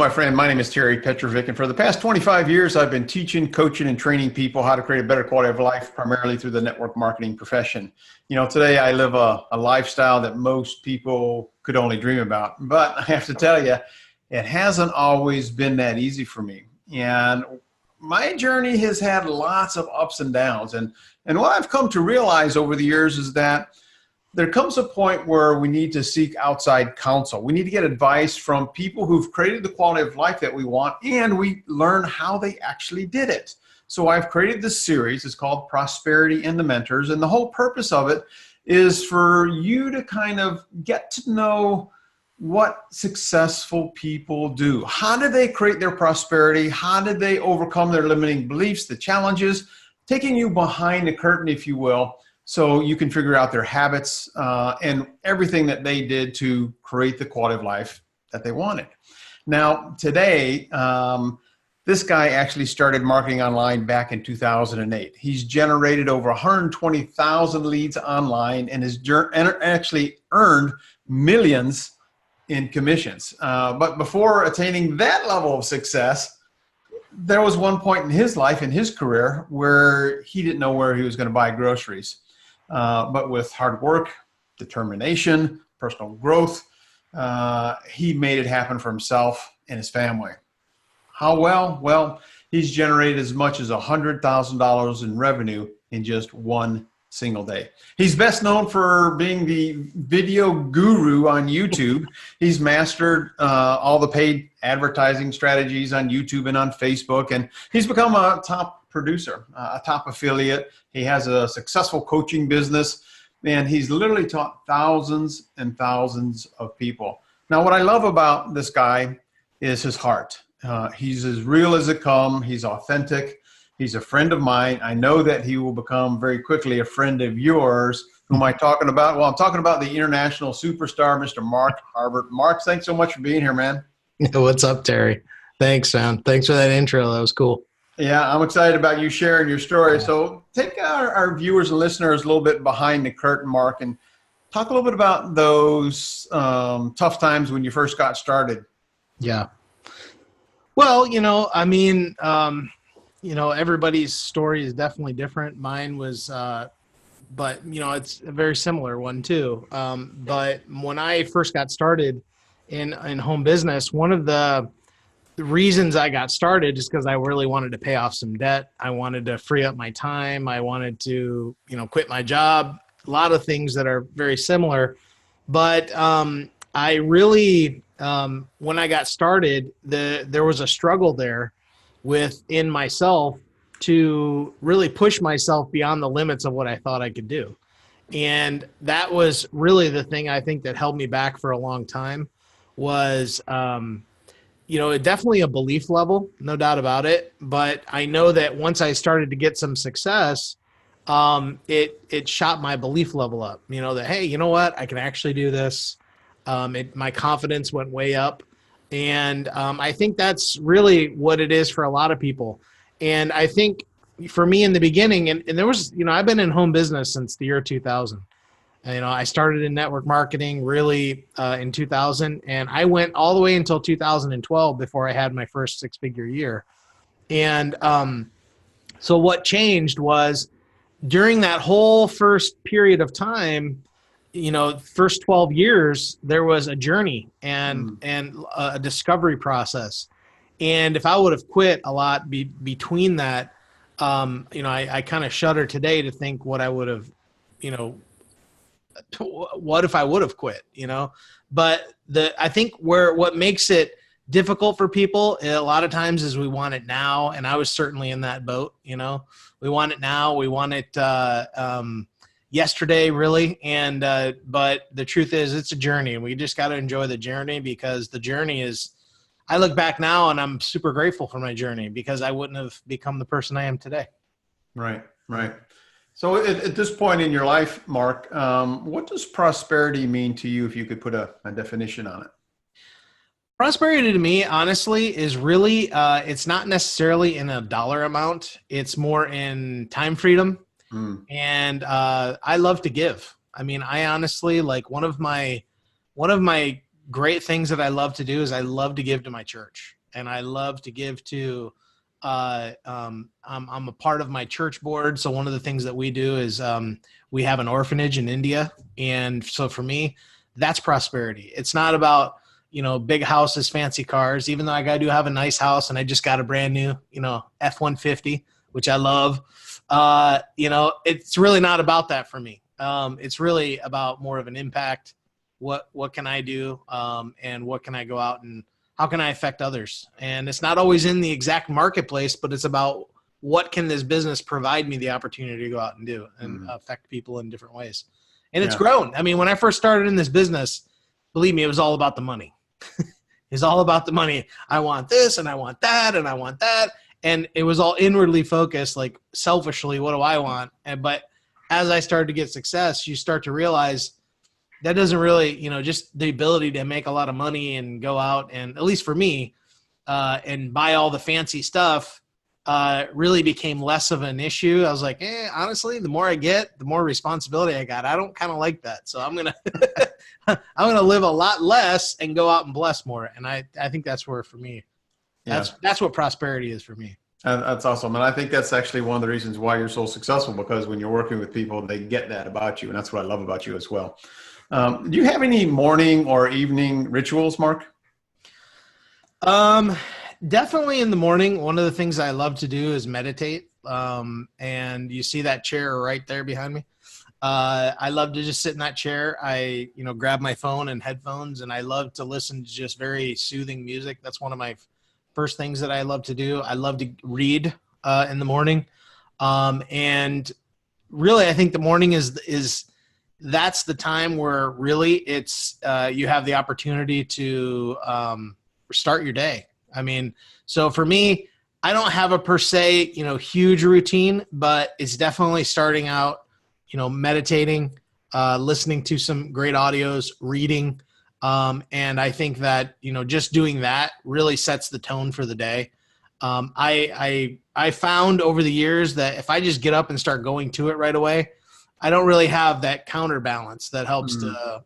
my friend. My name is PEtrovick, and for the past 25 years, I've been teaching, coaching, and training people how to create a better quality of life, primarily through the network marketing profession. Today I live a lifestyle that most people could only dream about, but I have to tell you, it hasn't always been that easy for me. And my journey has had lots of ups and downs. And what I've come to realize over the years is that there comes a point where we need to seek outside counsel. We need to get advice from people who've created the quality of life that we want, and we learn how they actually did it. So I've created this series. It's called Prosperity and the Mentors. And the whole purpose of it is for you to kind of get to know what successful people do. How did they create their prosperity? How did they overcome their limiting beliefs, the challenges, taking you behind the curtain, if you will, so you can figure out their habits and everything that they did to create the quality of life that they wanted. Now, today, this guy actually started marketing online back in 2008. He's generated over 120,000 leads online and has actually earned millions in commissions. But before attaining that level of success, there was one point in his life, in his career, where he didn't know where he was going to buy groceries. But with hard work, determination, personal growth, he made it happen for himself and his family. How well? Well, he's generated as much as $100,000 in revenue in just one single day. He's best known for being the video guru on YouTube. He's mastered all the paid advertising strategies on YouTube and on Facebook, and he's become a top producer, a top affiliate. He has a successful coaching business, and he's literally taught thousands and thousands of people. Now, what I love about this guy is his heart. He's as real as it comes. He's authentic. He's a friend of mine. I know that he will become very quickly a friend of yours. Who am I talking about? Well, I'm talking about the international superstar, Mr. Mark Harbert. Mark, thanks so much for being here, man. What's up, Terry? Thanks, man. Thanks for that intro. That was cool. Yeah, I'm excited about you sharing your story. So take our viewers and listeners a little bit behind the curtain, Mark, and talk a little bit about those tough times when you first got started. Yeah. Well, everybody's story is definitely different. Mine was, but it's a very similar one too. But when I first got started in home business, one of the reasons I got started is because I really wanted to pay off some debt. I wanted to free up my time. I wanted to, quit my job. A lot of things that are very similar. But I really, when I got started, there was a struggle there within myself to really push myself beyond the limits of what I thought I could do. And that was really the thing I think that held me back for a long time was, definitely a belief level, no doubt about it. But I know that once I started to get some success, it shot my belief level up, that, hey, you know what, I can actually do this. My confidence went way up. And I think that's really what it is for a lot of people. And I think for me in the beginning, and there was, I've been in home business since the year 2000. I started in network marketing really in 2000, and I went all the way until 2012 before I had my first six-figure year. And so what changed was during that whole first period of time, first 12 years, there was a journey and a discovery process. And if I would have quit a lot between that, I kind of shudder today to think what I would have, what if I would have quit, but I think what makes it difficult for people a lot of times is we want it now. And I was certainly in that boat, we want it now. We want it, yesterday really. And, but the truth is it's a journey, and we just got to enjoy the journey, because the journey is, I look back now and I'm super grateful for my journey, because I wouldn't have become the person I am today. Right. Right. So at this point in your life, Mark, what does prosperity mean to you, if you could put a definition on it? Prosperity to me, honestly, is really, it's not necessarily in a dollar amount. It's more in time freedom. And I love to give. I mean, I honestly, like one of my great things that I love to do is I love to give to my church, and I love to give to, I'm a part of my church board. So one of the things that we do is we have an orphanage in India. And so for me, that's prosperity. It's not about, big houses, fancy cars, even though I do have a nice house and I just got a brand new, F-150, which I love. It's really not about that for me. It's really about more of an impact. What can I do? And what can I go out and how can I affect others? And it's not always in the exact marketplace, but it's about what can this business provide me the opportunity to go out and do and affect people in different ways. And it's grown. I mean, when I first started in this business, believe me, it was all about the money. It's all about the money. I want this and I want that and I want that. And it was all inwardly focused, like selfishly, what do I want? But as I started to get success, you start to realize that doesn't really, just the ability to make a lot of money and go out and, at least for me, and buy all the fancy stuff really became less of an issue. I was like, honestly, the more I get, the more responsibility I got. I don't kind of like that. So I'm going to I'm going to live a lot less and go out and bless more. And I think that's where, for me, that's what prosperity is for me. That's awesome. And I think that's actually one of the reasons why you're so successful, because when you're working with people, they get that about you. And that's what I love about you as well. Do you have any morning or evening rituals, Mark? Definitely in the morning. One of the things I love to do is meditate. And you see that chair right there behind me. I love to just sit in that chair. I, grab my phone and headphones, and I love to listen to just very soothing music. That's one of my first things that I love to do. I love to read in the morning. And really, I think the morning is that's the time where really it's you have the opportunity to start your day. I mean, so for me, I don't have a per se, huge routine, but it's definitely starting out, meditating, listening to some great audios, reading. And I think that, just doing that really sets the tone for the day. I found over the years that if I just get up and start going to it right away, I don't really have that counterbalance that helps to,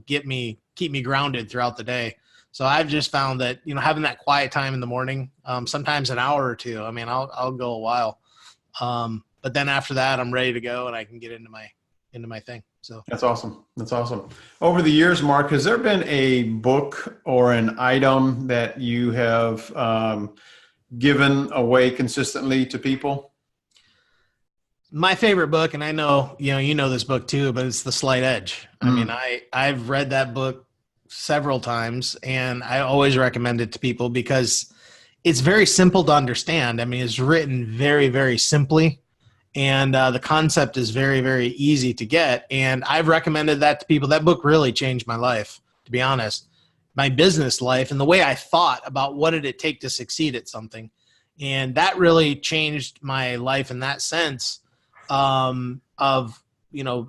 keep me grounded throughout the day. So I've just found that, having that quiet time in the morning, sometimes an hour or two, I mean, I'll go a while. But then after that, I'm ready to go and I can get into my thing. So that's awesome. That's awesome. Over the years, Mark, has there been a book or an item that you have given away consistently to people? My favorite book, and I know, you know this book too, but it's The Slight Edge. I mean, I've read that book several times and I always recommend it to people because it's very simple to understand. I mean, it's written very, very simply. And the concept is very, very easy to get. And I've recommended that to people. That book really changed my life, to be honest, my business life and the way I thought about what did it take to succeed at something. And that really changed my life in that sense of,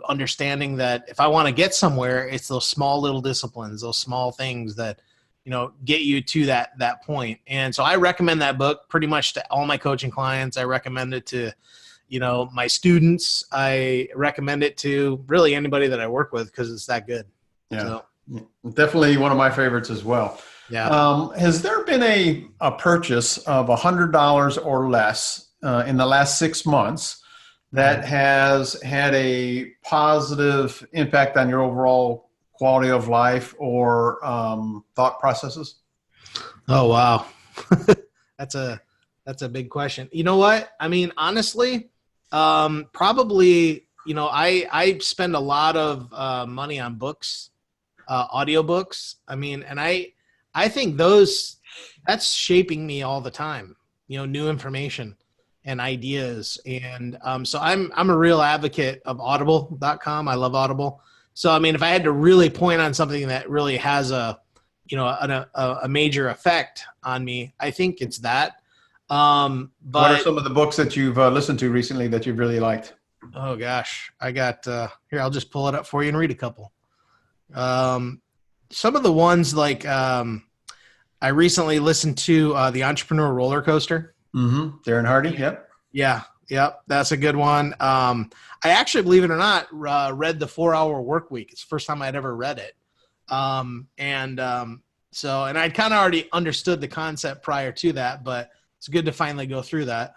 understanding that if I want to get somewhere, it's those small little disciplines, those small things that, get you to that point. And so I recommend that book pretty much to all my coaching clients. I recommend it to my students. I recommend it to really anybody that I work with because it's that good. Yeah, so. Definitely one of my favorites as well. Yeah. Has there been a purchase of $100 or less in the last 6 months that has had a positive impact on your overall quality of life or thought processes? Oh, wow. That's a big question. You know what? I mean, honestly, probably, I spend a lot of money on books, audiobooks. I mean, and I think that's shaping me all the time, new information and ideas. And so I'm a real advocate of audible.com. I love Audible. So, I mean, if I had to really point on something that really has a major effect on me, I think it's that. But what are some of the books that you've listened to recently that you've really liked? Oh gosh, I got here. I'll just pull it up for you and read a couple. Some of the ones like I recently listened to the Entrepreneur Roller Coaster. Darren Hardy. Yep. Yeah. Yep. That's a good one. I actually, believe it or not, read the 4 Hour Work Week. It's the first time I'd ever read it. And I'd kind of already understood the concept prior to that, but it's good to finally go through that.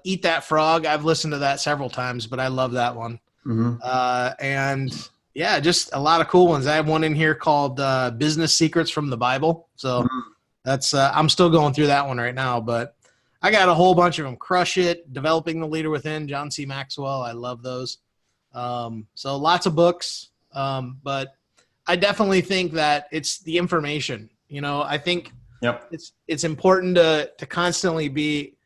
Eat That Frog. I've listened to that several times, but I love that one. And yeah, just a lot of cool ones. I have one in here called Business Secrets from the Bible. So that's, I'm still going through that one right now, but I got a whole bunch of them. Crush It, Developing the Leader Within, John C. Maxwell. I love those. So lots of books. But I definitely think that it's the information. I think it's important to constantly be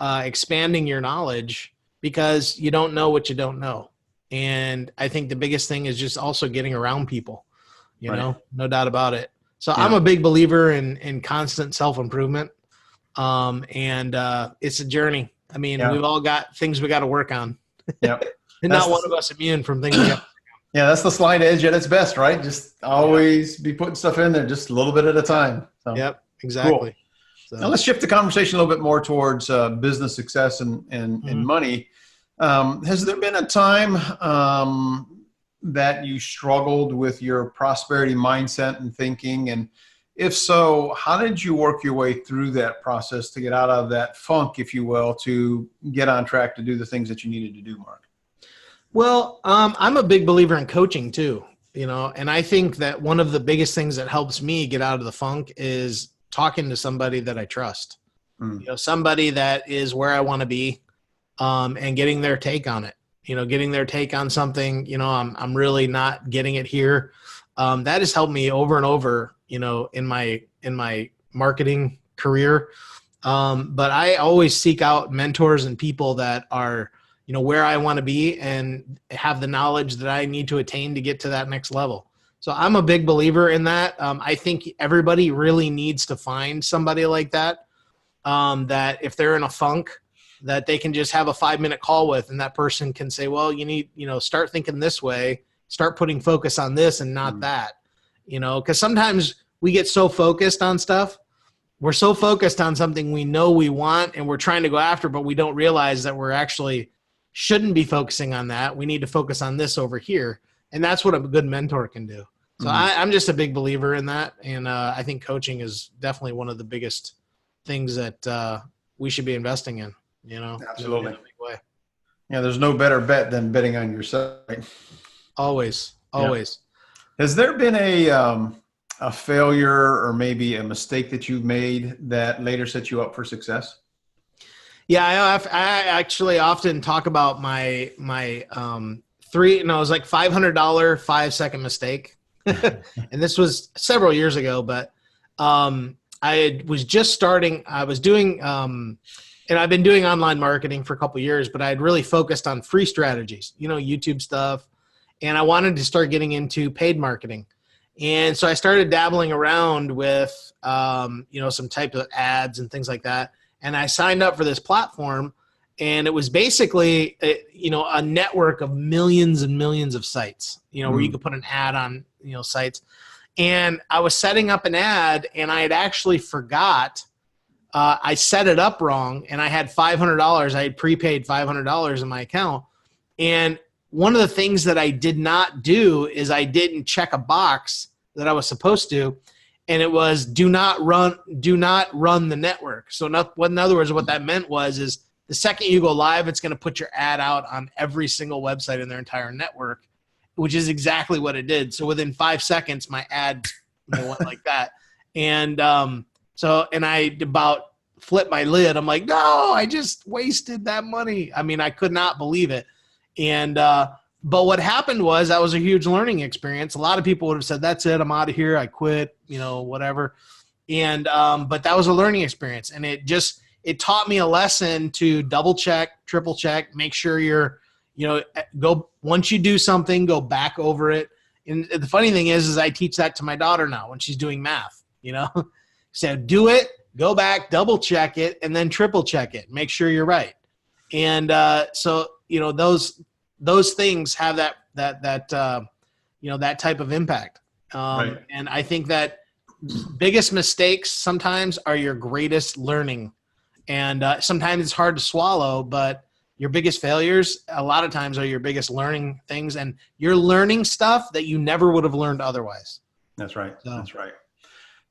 expanding your knowledge, because you don't know what you don't know. And I think the biggest thing is just also getting around people, no doubt about it. So I'm a big believer in constant self-improvement. And it's a journey. I mean, we've all got things we got to work on. And not one of us immune from things we got. Yeah, that's the slight edge at its best, right? Just always be putting stuff in there just a little bit at a time. So, yep, exactly. Cool. So. Now let's shift the conversation a little bit more towards business success and money. Has there been a time that you struggled with your prosperity mindset and thinking? And if so, how did you work your way through that process to get out of that funk, if you will, to get on track to do the things that you needed to do, Mark? Well, I'm a big believer in coaching too, and I think that one of the biggest things that helps me get out of the funk is talking to somebody that I trust, somebody that is where I want to be, and getting their take on it, getting their take on something, I'm really not getting it here. That has helped me over and over, in my marketing career. But I always seek out mentors and people that are, where I want to be and have the knowledge that I need to attain to get to that next level. So I'm a big believer in that. I think everybody really needs to find somebody like that, that if they're in a funk, that they can just have a 5-minute call with, and that person can say, well, you need, start thinking this way, start putting focus on this and not that, because sometimes we get so focused on stuff. We're so focused on something we know we want and we're trying to go after, but we don't realize that we're actually shouldn't be focusing on that. We need to focus on this over here. And that's what a good mentor can do. So I'm just a big believer in that. And I think coaching is definitely one of the biggest things that we should be investing in, Absolutely. In a big way. Yeah, there's no better bet than betting on yourself. Right? Always. Has there been a failure or maybe a mistake that you've made that later set you up for success? Yeah, I actually often talk about my it was like $500 5-second mistake. And this was several years ago, but I was just starting. I was doing, and I've been doing online marketing for a couple of years, but I had really focused on free strategies, YouTube stuff. And I wanted to start getting into paid marketing. And so I started dabbling around with, some type of ads and things like that. And I signed up for this platform, and it was basically, a network of millions and millions of sites, where you could put an ad on, sites. And I was setting up an ad, and I had actually forgot. I set it up wrong, and I had $500. I had prepaid $500 in my account. And one of the things that I did not do is I didn't check a box that I was supposed to. And it was do not run the network. So in other words, what that meant is the second you go live, it's going to put your ad out on every single website in their entire network, which is exactly what it did. So within 5 seconds, my ad went like that. And and I about flipped my lid. I'm like, no, I just wasted that money. I mean, I could not believe it. And but what happened was that was a huge learning experience. A lot of people would have said, that's it, I'm out of here, I quit, whatever. And but that was a learning experience. And it taught me a lesson to double check, triple check, make sure you're, go once you do something, go back over it. And the funny thing is I teach that to my daughter now when she's doing math, So do it, go back, double check it, and then triple check it. Make sure you're right. And so, those things have that type of impact. Right. And I think that biggest mistakes sometimes are your greatest learning. And sometimes it's hard to swallow, but your biggest failures a lot of times are your biggest learning things, and you're learning stuff that you never would have learned otherwise. That's right. So. That's right.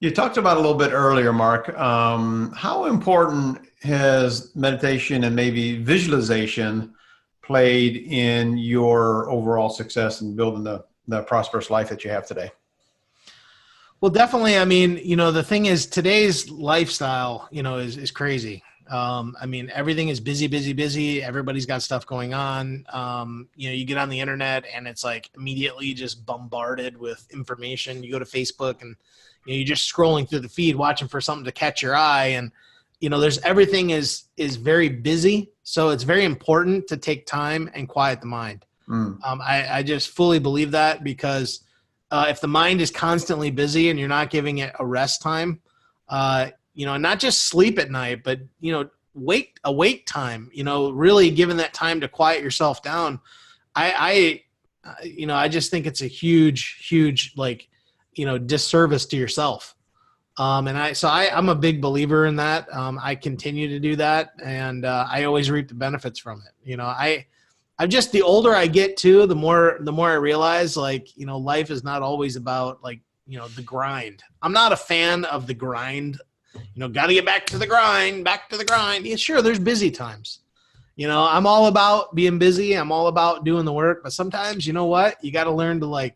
You talked about a little bit earlier, Mark. How important has meditation and maybe visualization played in your overall success in building the prosperous life that you have today? Well, definitely. I mean, the thing is, today's lifestyle, is crazy. I mean, everything is busy, busy, busy. Everybody's got stuff going on. You get on the internet and it's like immediately just bombarded with information. You go to Facebook and you're just scrolling through the feed, watching for something to catch your eye. And, everything is very busy. So it's very important to take time and quiet the mind. I just fully believe that, because if the mind is constantly busy and you're not giving it a rest time, not just sleep at night, but, awake time, really giving that time to quiet yourself down. I just think it's a huge, disservice to yourself. I'm a big believer in that. I continue to do that, and I always reap the benefits from it. I'm just, the older I get too, the more I realize, life is not always about the grind. I'm not a fan of the grind. Got to get back to the grind. Yeah, sure, there's busy times. I'm all about being busy. I'm all about doing the work. But sometimes, you know what? You got to learn to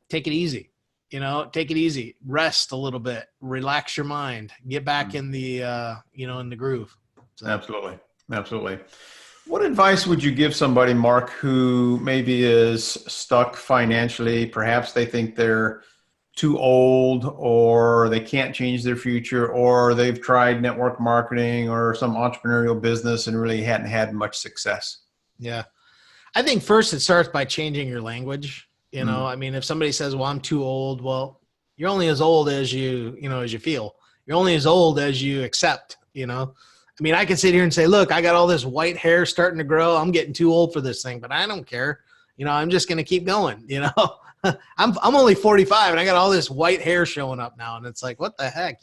take it easy. Take it easy. Rest a little bit. Relax your mind. Get back in the, in the groove. So. Absolutely. Absolutely. What advice would you give somebody, Mark, who maybe is stuck financially? Perhaps they think they're too old, or they can't change their future, or they've tried network marketing or some entrepreneurial business and really hadn't had much success. Yeah. I think first it starts by changing your language. I mean, if somebody says, well, I'm too old, well, you're only as old as as you feel. You're only as old as you accept, I mean, I can sit here and say, look, I got all this white hair starting to grow. I'm getting too old for this thing, but I don't care. I'm just going to keep going, I'm only 45 and I got all this white hair showing up now. And it's like, what the heck,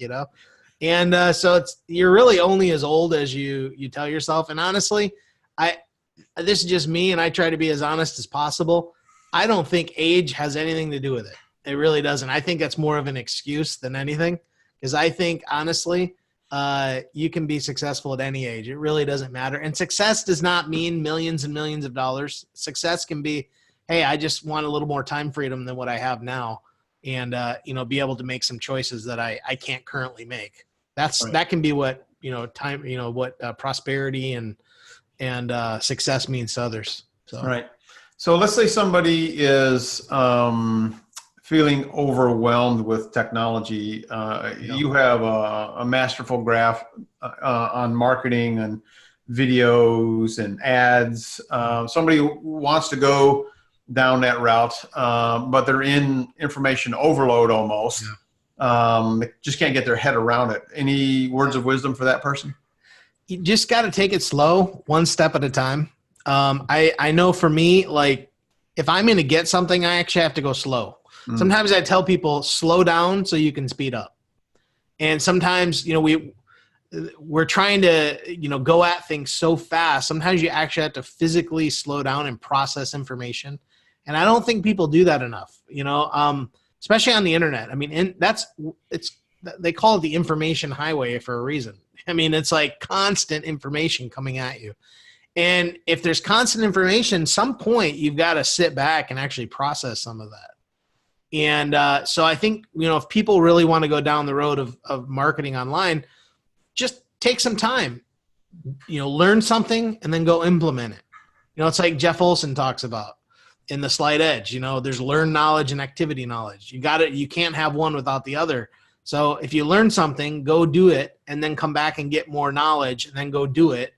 And so you're really only as old as you tell yourself. And honestly, this is just me, and I try to be as honest as possible. I don't think age has anything to do with it. It really doesn't. I think that's more of an excuse than anything, because I think, honestly, you can be successful at any age. It really doesn't matter. And success does not mean millions and millions of dollars. Success can be, hey, I just want a little more time freedom than what I have now, and be able to make some choices that I can't currently make. That can be what time, what prosperity and success means to others. So. Right. So let's say somebody is feeling overwhelmed with technology. You have a masterful graph on marketing and videos and ads. Somebody wants to go down that route, but they're in information overload almost. Yeah. They just can't get their head around it. Any words of wisdom for that person? You just got to take it slow, one step at a time. I know for me, if I'm going to get something, I actually have to go slow. Sometimes I tell people, slow down so you can speed up. And sometimes, we're trying to, go at things so fast. Sometimes you actually have to physically slow down and process information. And I don't think people do that enough, especially on the internet. I mean, they call it the information highway for a reason. I mean, it's like constant information coming at you. And if there's constant information, some point you've got to sit back and actually process some of that. And so I think, if people really want to go down the road of marketing online, just take some time, learn something and then go implement it. It's like Jeff Olson talks about in The Slight Edge. There's learned knowledge and activity knowledge. You can't have one without the other. So if you learn something, go do it and then come back and get more knowledge and then go do it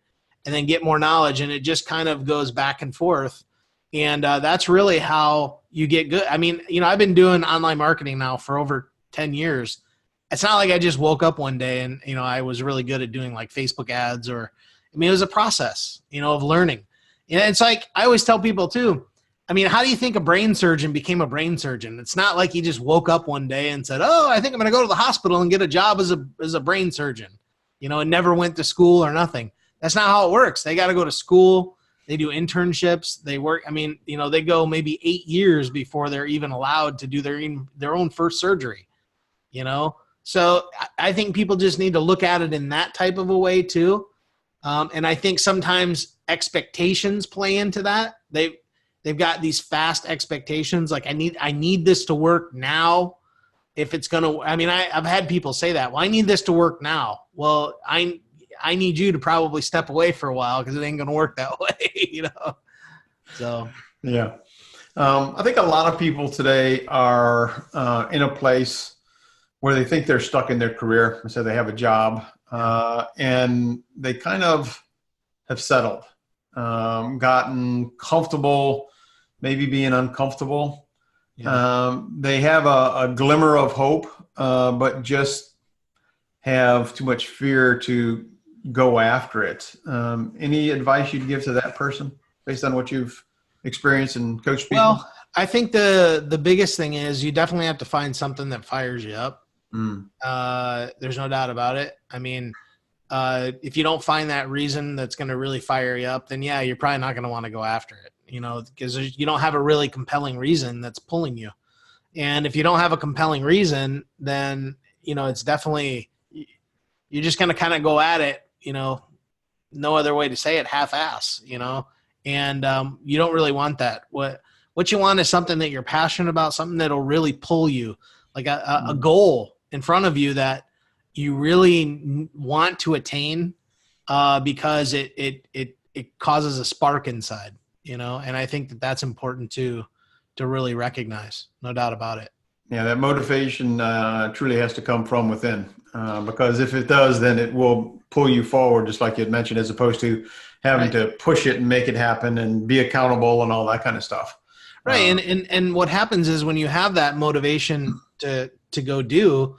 and then get more knowledge. And it just kind of goes back and forth. And that's really how you get good. I mean, I've been doing online marketing now for over 10 years. It's not like I just woke up one day and, I was really good at doing like Facebook ads it was a process, of learning. And it's like, I always tell people too, how do you think a brain surgeon became a brain surgeon? It's not like he just woke up one day and said, oh, I think I'm going to go to the hospital and get a job as a brain surgeon, and never went to school or nothing. That's not how it works. They got to go to school. They do internships. They work. I mean, they go maybe 8 years before they're even allowed to do their own first surgery, So I think people just need to look at it in that type of a way too. And I think sometimes expectations play into that. They've got these fast expectations. Like I need this to work now. If it's going to, I've had people say that, well, I need this to work now. Well, I need you to probably step away for a while because it ain't going to work that way, So, yeah. I think a lot of people today are in a place where they think they're stuck in their career. So they have a job and they kind of have settled, gotten comfortable, maybe being uncomfortable. Yeah. They have a glimmer of hope, but just have too much fear to go after it. Any advice you'd give to that person based on what you've experienced and coached people? Well, I think the biggest thing is you definitely have to find something that fires you up. There's no doubt about it. If you don't find that reason that's going to really fire you up, then yeah, you're probably not going to want to go after it, because you don't have a really compelling reason that's pulling you. And if you don't have a compelling reason, then, it's definitely, you're just going to kind of go at it, no other way to say it, half-ass, and you don't really want that. What you want is something that you're passionate about, something that'll really pull you, like a goal in front of you that you really want to attain, because it causes a spark inside, and I think that that's important to really recognize, no doubt about it. Yeah, that motivation truly has to come from within, because if it does, then it will pull you forward, just like you had mentioned, as opposed to having to push it and make it happen and be accountable and all that kind of stuff. Right, and what happens is when you have that motivation to go do,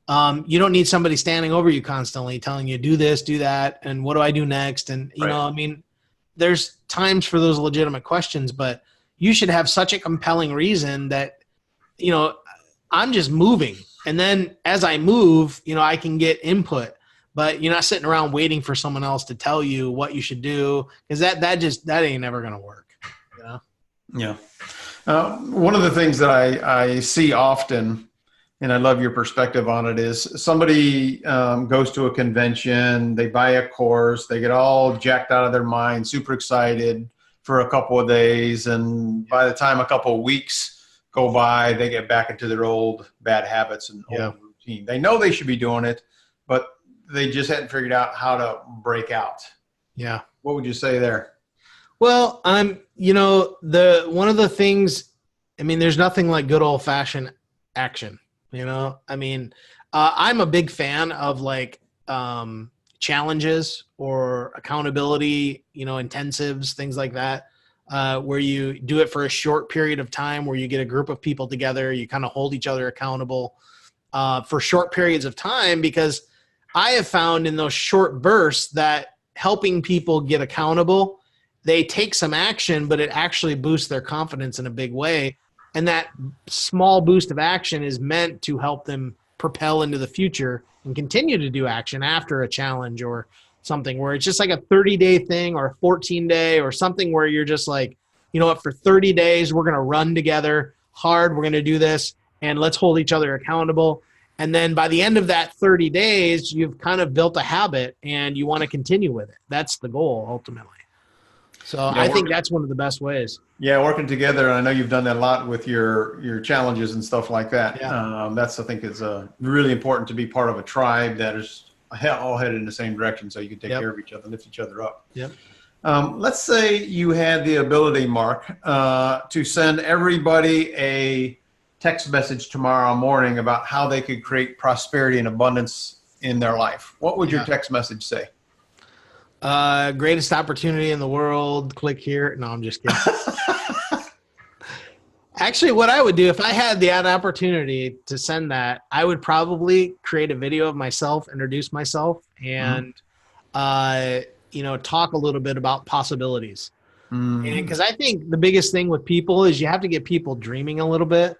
you don't need somebody standing over you constantly telling you, do this, do that, and what do I do next? And, there's times for those legitimate questions, but you should have such a compelling reason that, I'm just moving. And then as I move, I can get input, but you're not sitting around waiting for someone else to tell you what you should do, because that ain't never going to work. Yeah. One of the things that I see often, and I love your perspective on it, is somebody goes to a convention, they buy a course, they get all jacked out of their mind, super excited for a couple of days, and by the time a couple of weeks go by, they get back into their old bad habits and old routine. They know they should be doing it, but they just hadn't figured out how to break out. Yeah. What would you say there? Well, one of the things, there's nothing like good old fashioned action. I'm a big fan of challenges or accountability, intensives, things like that, where you do it for a short period of time, where you get a group of people together, you kind of hold each other accountable for short periods of time, because I have found in those short bursts that helping people get accountable, they take some action, but it actually boosts their confidence in a big way. And that small boost of action is meant to help them propel into the future and continue to do action after a challenge or something, where it's just like a 30-day thing or a 14-day or something where you're just like, for 30 days, we're going to run together hard. We're going to do this, and let's hold each other accountable. And then by the end of that 30 days, you've kind of built a habit and you want to continue with it. That's the goal ultimately. So yeah, I think that's one of the best ways. Yeah, working together. And I know you've done that a lot with your challenges and stuff like that. Yeah. That's, I think, is really important to be part of a tribe that is all headed in the same direction, so you can take care of each other, lift each other up. Yep. Let's say you had the ability, Mark, to send everybody a text message tomorrow morning about how they could create prosperity and abundance in their life. What would your text message say? Greatest opportunity in the world. Click here. No, I'm just kidding. Actually, what I would do if I had the opportunity to send that, I would probably create a video of myself, introduce myself, and talk a little bit about possibilities. Because I think the biggest thing with people is you have to get people dreaming a little bit.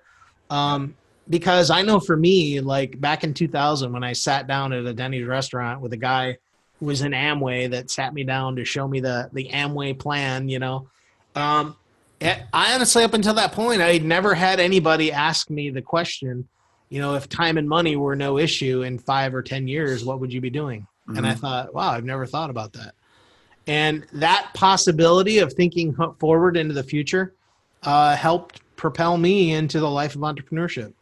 Because I know for me, like back in 2000, when I sat down at a Denny's restaurant with a guy was in Amway that sat me down to show me the Amway plan, I honestly, up until that point, I'd never had anybody ask me the question, if time and money were no issue in 5 or 10 years, what would you be doing? Mm-hmm. And I thought, wow, I've never thought about that. And that possibility of thinking forward into the future helped propel me into the life of entrepreneurship.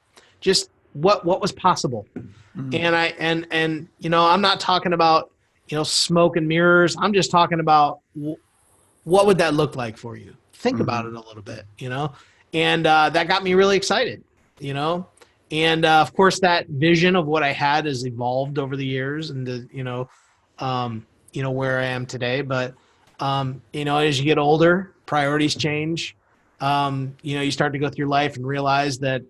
Just what was possible. Mm-hmm. And I'm not talking about, smoke and mirrors. I'm just talking about what would that look like for you? Think about it a little bit, and that got me really excited, and of course that vision of what I had has evolved over the years and where I am today. But, as you get older, priorities change. You start to go through life and realize that,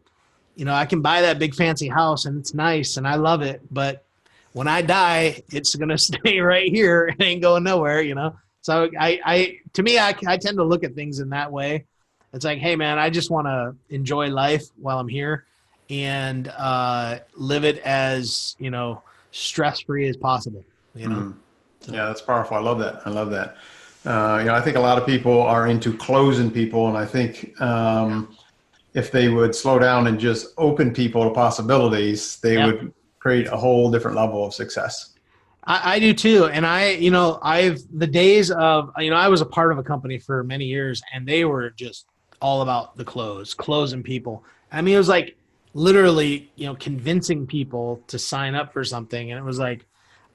I can buy that big fancy house and it's nice and I love it, but when I die, it's going to stay right here. It ain't going nowhere, So I tend to look at things in that way. It's like, hey man, I just want to enjoy life while I'm here and live it as, stress-free as possible, So. Yeah, that's powerful. I love that. I think a lot of people are into closing people. And I think if they would slow down and just open people to possibilities, they would create a whole different level of success. I do too. And the days of, I was a part of a company for many years and they were just all about the closing people. I mean, it was like literally, convincing people to sign up for something. And it was like,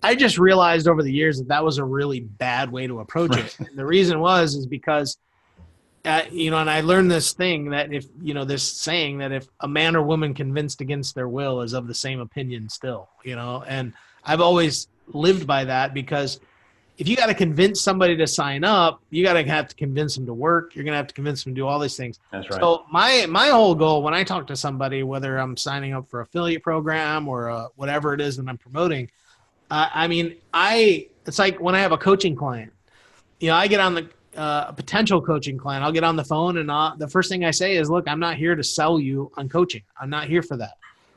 I just realized over the years that was a really bad way to approach it. And the reason is because, and I learned this thing that this saying that if a man or woman convinced against their will is of the same opinion still, and I've always lived by that, because if you got to convince somebody to sign up, you have to convince them to work. You're going to have to convince them to do all these things. That's right. So my whole goal when I talk to somebody, whether I'm signing up for affiliate program or whatever it is that I'm promoting, it's like when I have a coaching client, I get on a potential coaching client, I'll get on the phone and the first thing I say is, look, I'm not here to sell you on coaching. I'm not here for that.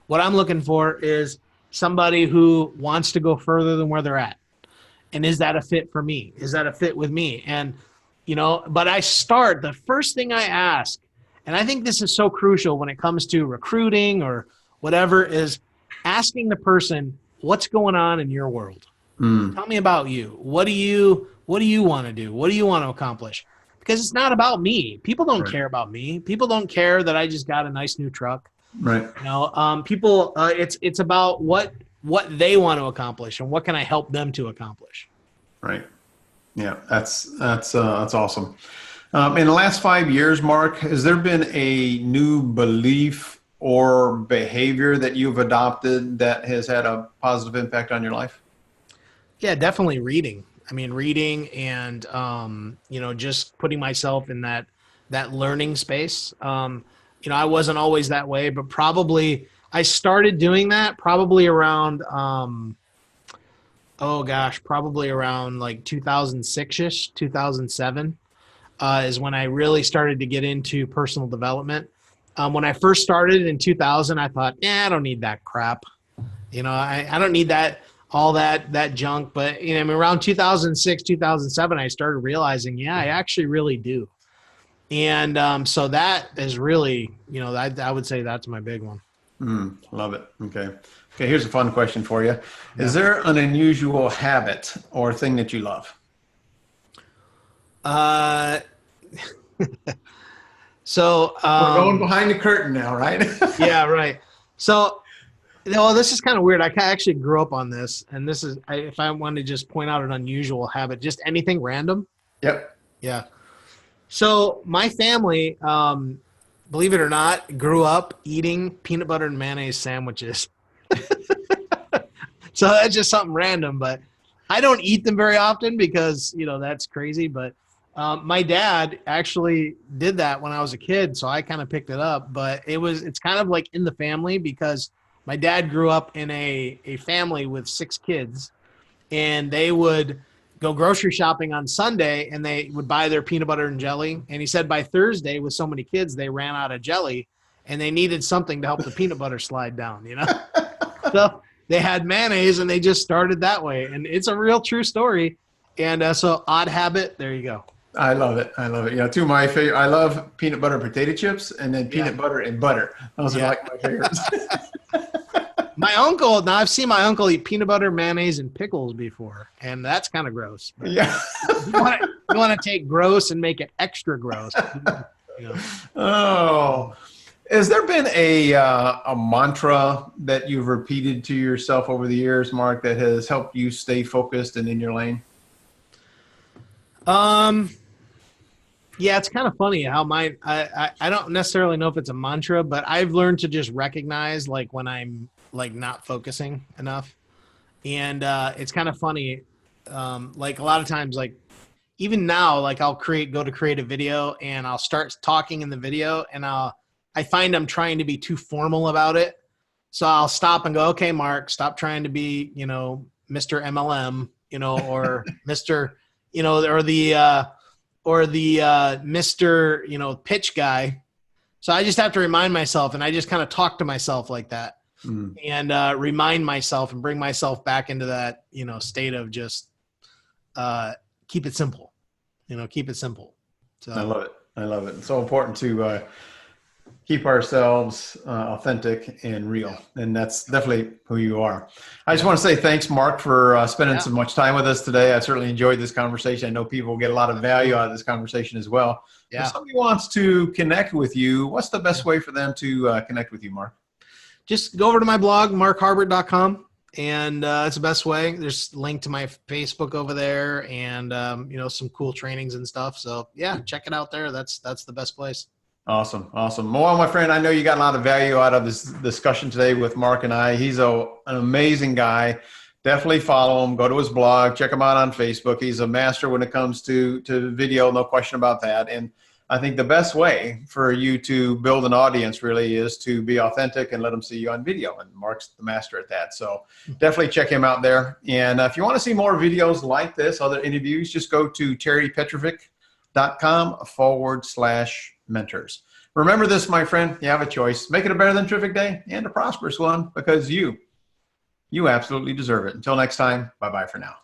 What I'm looking for is somebody who wants to go further than where they're at. And is that a fit for me? Is that a fit with me? And, but the first thing I ask, and I think this is so crucial when it comes to recruiting or whatever, is asking the person, what's going on in your world? Tell me about you. What do you want to do? What do you want to accomplish? Because it's not about me. People don't care about me. People don't care that I just got a nice new truck. Right. People, it's about what they want to accomplish and what can I help them to accomplish. Right. Yeah, that's awesome. In the last 5 years, Mark, has there been a new belief or behavior that you've adopted that has had a positive impact on your life? Yeah, definitely reading. Reading and, just putting myself in that learning space. I wasn't always that way, but probably I started doing that probably around, probably around like 2006-ish, 2007 is when I really started to get into personal development. When I first started in 2000, I thought, I don't need that crap. I don't need all that junk. But around 2006, 2007, I started realizing, I actually really do. And so that is really, I would say that's my big one. Love it. Okay. Here's a fun question for you. Yeah. Is there an unusual habit or thing that you love? So we're going behind the curtain now, right? Yeah, right. So, this is kind of weird. I actually grew up on this, and this is, if I want to just point out an unusual habit, just anything random. Yep. Yeah. So my family, believe it or not, grew up eating peanut butter and mayonnaise sandwiches. So that's just something random, but I don't eat them very often because, that's crazy. But my dad actually did that when I was a kid, so I kind of picked it up. But it's kind of like in the family because my dad grew up in a family with 6 kids, and they would go grocery shopping on Sunday and they would buy their peanut butter and jelly. And he said by Thursday, with so many kids, they ran out of jelly and they needed something to help the peanut butter slide down, So they had mayonnaise and they just started that way. And it's a real true story. And so odd habit, there you go. I love it. I love it. Two of my favorite, I love peanut butter potato chips and then peanut butter and butter. Those are like my favorites. My uncle, now I've seen my uncle eat peanut butter, mayonnaise, and pickles before, and that's kind of gross. But yeah. you want to take gross and make it extra gross. Oh, has there been a mantra that you've repeated to yourself over the years, Mark, that has helped you stay focused and in your lane? Yeah, it's kind of funny how I don't necessarily know if it's a mantra, but I've learned to just recognize like when I'm like not focusing enough. And it's kind of funny. Like a lot of times, like even now, like I'll go to create a video and I'll start talking in the video and I find I'm trying to be too formal about it. So I'll stop and go, okay, Mark, stop trying to be, Mr. MLM, or Mr., or the Mr. Pitch guy. So I just have to remind myself, and I just kind of talk to myself like that. And remind myself and bring myself back into that, state of just keep it simple, keep it simple. So I love it. I love it. It's so important to keep ourselves authentic and real. And that's definitely who you are. I just want to say thanks, Mark, for spending so much time with us today. I certainly enjoyed this conversation. I know people get a lot of value out of this conversation as well. Yeah. If somebody wants to connect with you, what's the best way for them to connect with you, Mark? Just go over to my blog, markharbert.com, and it's the best way. There's a link to my Facebook over there and, some cool trainings and stuff. So, yeah, check it out there. That's the best place. Awesome. Awesome. Well, my friend, I know you got a lot of value out of this discussion today with Mark and I. He's an amazing guy. Definitely follow him. Go to his blog. Check him out on Facebook. He's a master when it comes to video. No question about that. And I think the best way for you to build an audience really is to be authentic and let them see you on video. And Mark's the master at that. So definitely check him out there. And if you want to see more videos like this, other interviews, just go to PEtrovick.com/mentors. Remember this, my friend, you have a choice. Make it a better than terrific day and a prosperous one because you absolutely deserve it. Until next time, bye-bye for now.